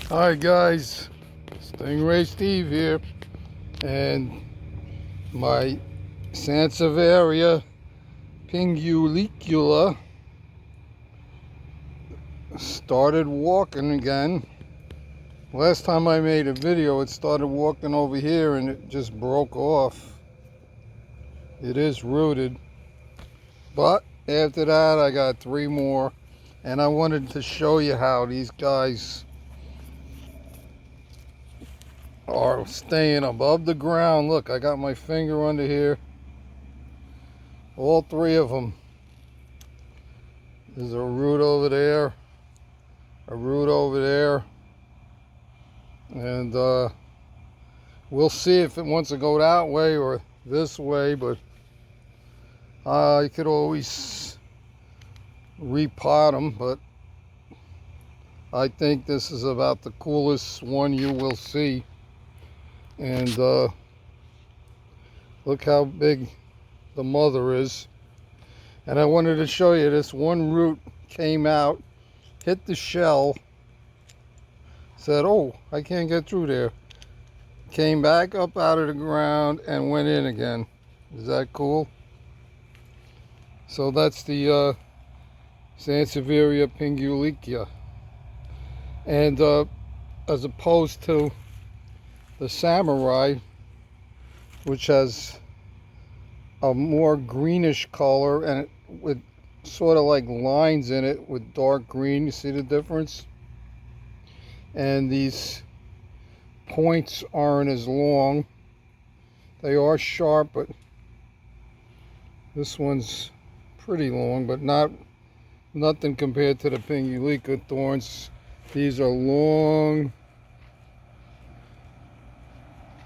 Hi guys, Stingray Steve here, and my Sansevieria pingulicula started walking again. Last time I made a video, it started walking over here and it just broke off. It is rooted, but after that I got 3 more, and I wanted to show you how these guys are staying above the ground. Look, I got my finger under here. All 3 of them. There's a root over there, a root over there, and we'll see if it wants to go that way or this way, but you could always repot them, but I think this is about the coolest one you will see. And look how big the mother is. And I wanted to show you, this one root came out, hit the shell, said, oh, I can't get through there, came back up out of the ground and went in again. Is that cool? So that's the Sansevieria pingulicula. And as opposed to the samurai, which has a more greenish color and it with sort of like lines in it with dark green. You see the difference? And these points aren't as long. They are sharp, but this one's pretty long, but nothing compared to the pingulicula thorns. These are long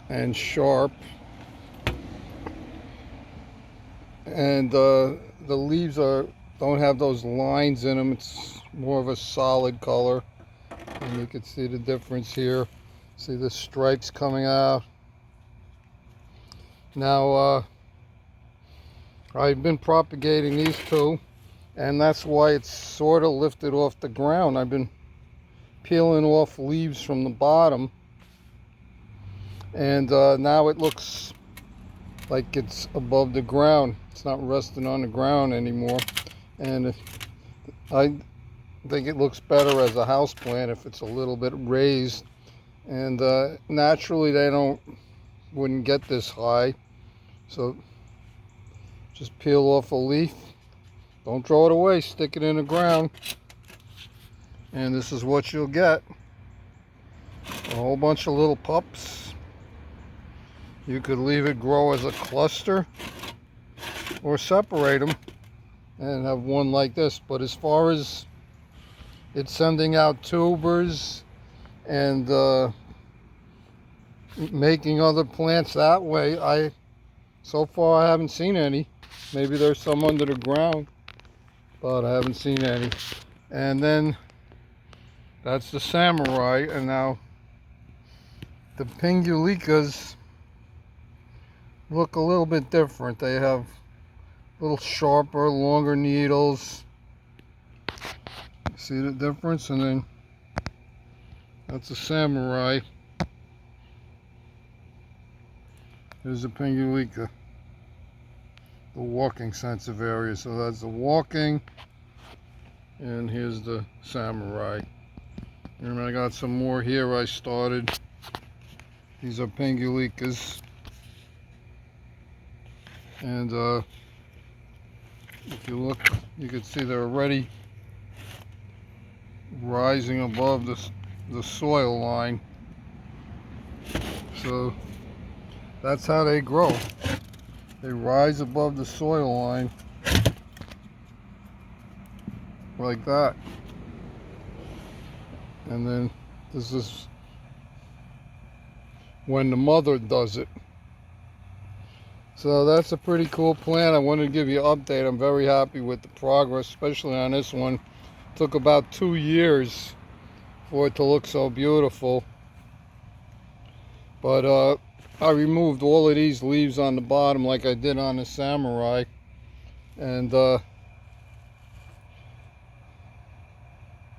and sharp, and the leaves don't have those lines in them. It's more of a solid color, and you can see the difference here. See the stripes coming out. Now I've been propagating these 2, and that's why it's sort of lifted off the ground. I've been peeling off leaves from the bottom, and now it looks like it's above the ground. It's not resting on the ground anymore, and I think it looks better as a house plant if it's a little bit raised. And naturally they wouldn't get this high, so just peel off a leaf, don't throw it away, stick it in the ground, and this is what you'll get: a whole bunch of little pups. You could leave it grow as a cluster or separate them and have one like this. But as far as it's sending out tubers and making other plants that way, so far I haven't seen any. Maybe there's some under the ground, but I haven't seen any. And then that's the samurai. And now the pingulicas look a little bit different. They have a little sharper, longer needles. See the difference? And then that's a samurai. Here's the pingulica, the walking Sansevieria. So that's the walking, and here's the samurai. And I got some more here I started. These are pingulicas. And if you look, you can see they're already rising above the soil line. So that's how they grow. They rise above the soil line like that. And then this is when the mother does it. So that's a pretty cool plant. I wanted to give you an update. I'm very happy with the progress, especially on this one. It took about 2 years for it to look so beautiful. But I removed all of these leaves on the bottom like I did on the samurai. And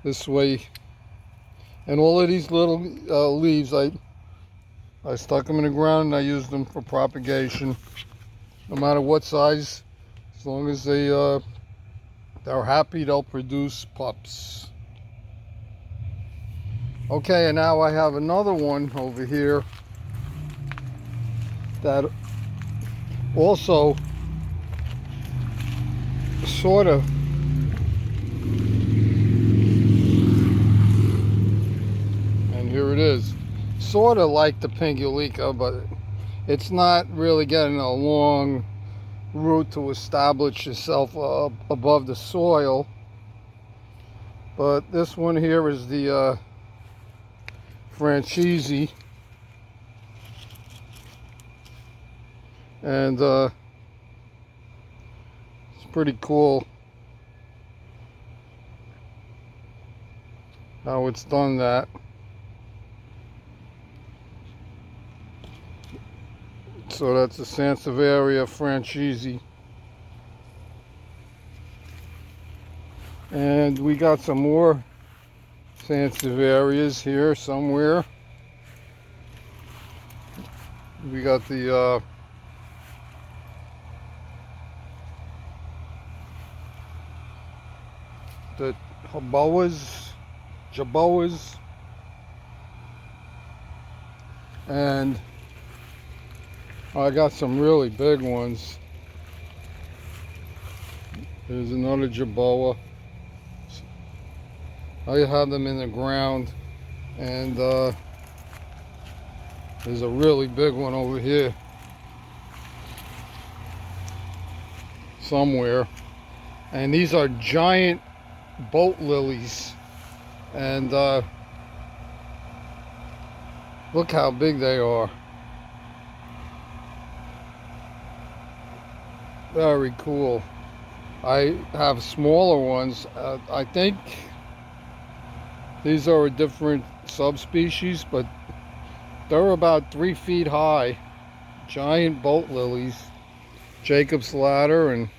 this way And all of these little leaves, I stuck them in the ground and I used them for propagation. No matter what size, as long as they're happy, they'll produce pups. Okay, and now I have another one over here that also sort of here it is, sort of like the Pingulica, but it's not really getting a long root to establish itself above the soil. But this one here is the Francesi, and it's pretty cool how it's done that. So that's the Sansevieria Francesi. And we got some more Sansevierias here somewhere. We got the Jaboas, and I got some really big ones. There's another Jaboa. I have them in the ground, and there's a really big one over here somewhere. And these are giant boat lilies, and look how big they are. Very cool. I have smaller ones. I think these are a different subspecies, but they're about 3 feet high. Giant boat lilies. Jacob's ladder, and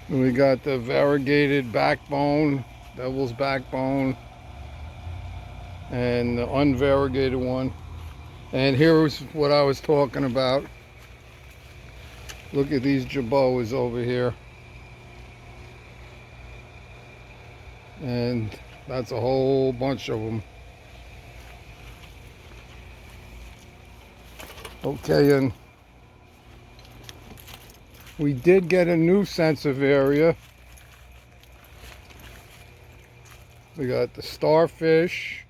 we got the variegated backbone, devil's backbone, and the unvariegated one. And here's what I was talking about. Look at these Jaboas over here. And that's a whole bunch of them. Okay, and we did get a new Sansevieria. We got the starfish.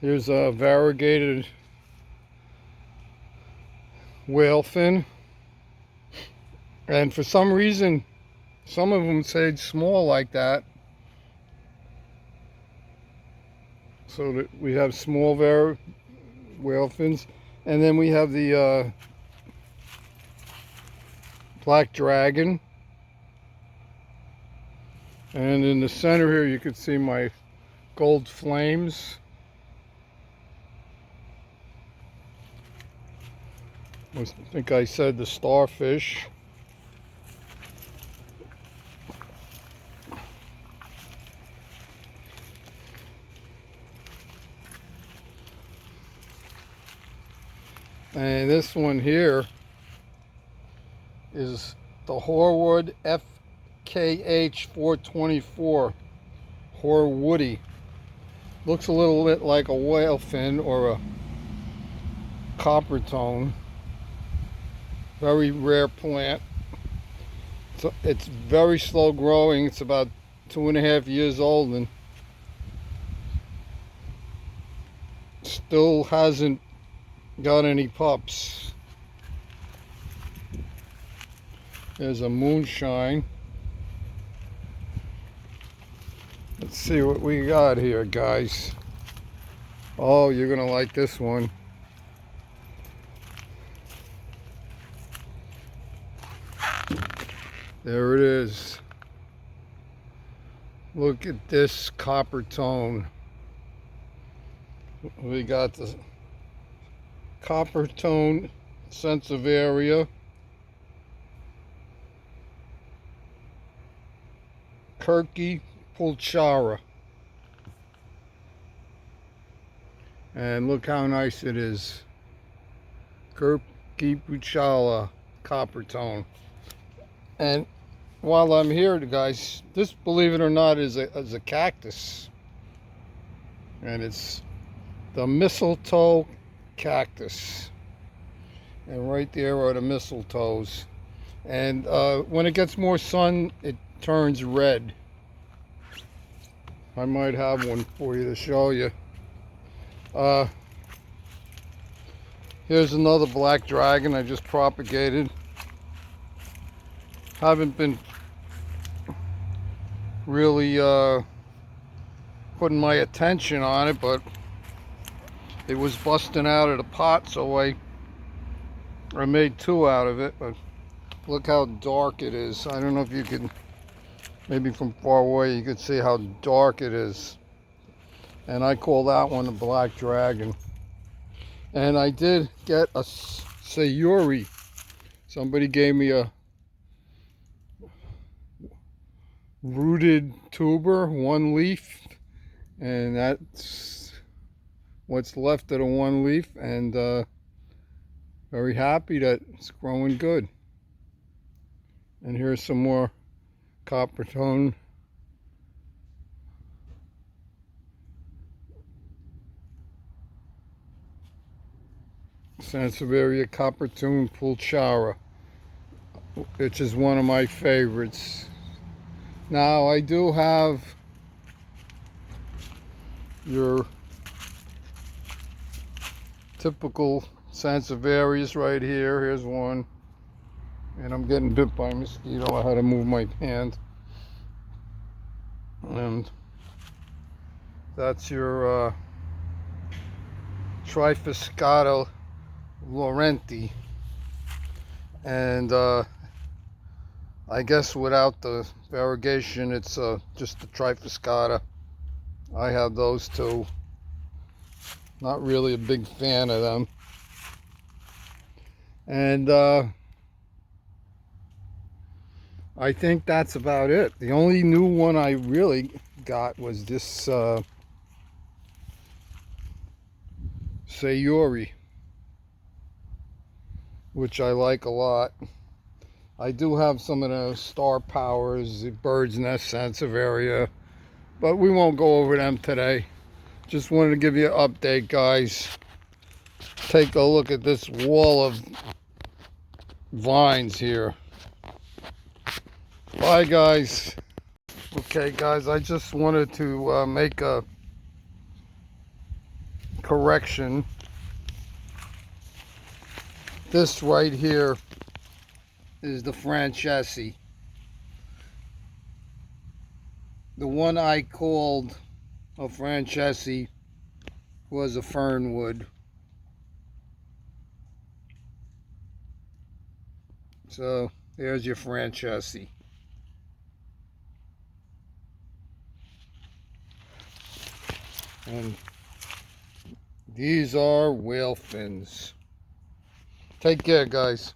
Here's a variegated whalefin. And for some reason, some of them stayed small like that. So that we have small whalefins. And then we have the black dragon. And in the center here, you can see my gold flames. I think I said the starfish. And this one here is the Horwood FKH 424 Horwoody. Looks a little bit like a whalefin or a copper tone. Very rare plant. So it's very slow growing. It's about 2.5 years old and still hasn't got any pups. There's a moonshine. Let's see what we got here, guys. Oh, you're gonna like this one. There it is. Look at this copper tone. We got the copper tone Sansevieria, Kirky pulchara. And look how nice it is. Puchala copper tone. And while I'm here, guys, this, believe it or not, is a cactus. And it's the mistletoe cactus. And right there are the mistletoes. And when it gets more sun, it turns red. I might have one for you to show you. Here's another black dragon I just propagated. Haven't been really putting my attention on it, but it was busting out of the pot, so I made two out of it. But look how dark it is. I don't know if you can, maybe from far away you could see how dark it is. And I call that one the black dragon. And I did get a Sayuri. Somebody gave me a rooted tuber, one leaf, and that's what's left of the one leaf. And very happy that it's growing good. And here's some more copper tone. Sansevieria copper tone pulchara, which is one of my favorites. Now I do have your typical Sansevierias right here. Here's one. And I'm getting bit by a mosquito. I had to move my hand. And that's your Trifascata Laurenti. And I guess without the variegation, it's just the Trifascata. I have those two. Not really a big fan of them. And I think that's about it. The only new one I really got was this Sayuri, which I like a lot. I do have some of the Star Powers, the Bird's Nest Sansevieria, but we won't go over them today. Just wanted to give you an update, guys. Take a look at this wall of vines here. Bye, guys. Okay, guys, I just wanted to make a correction. This right here is the Francesi. The one I called a Francesi was a fernwood. So there's your Francesi. And these are whale fins. Take care, guys.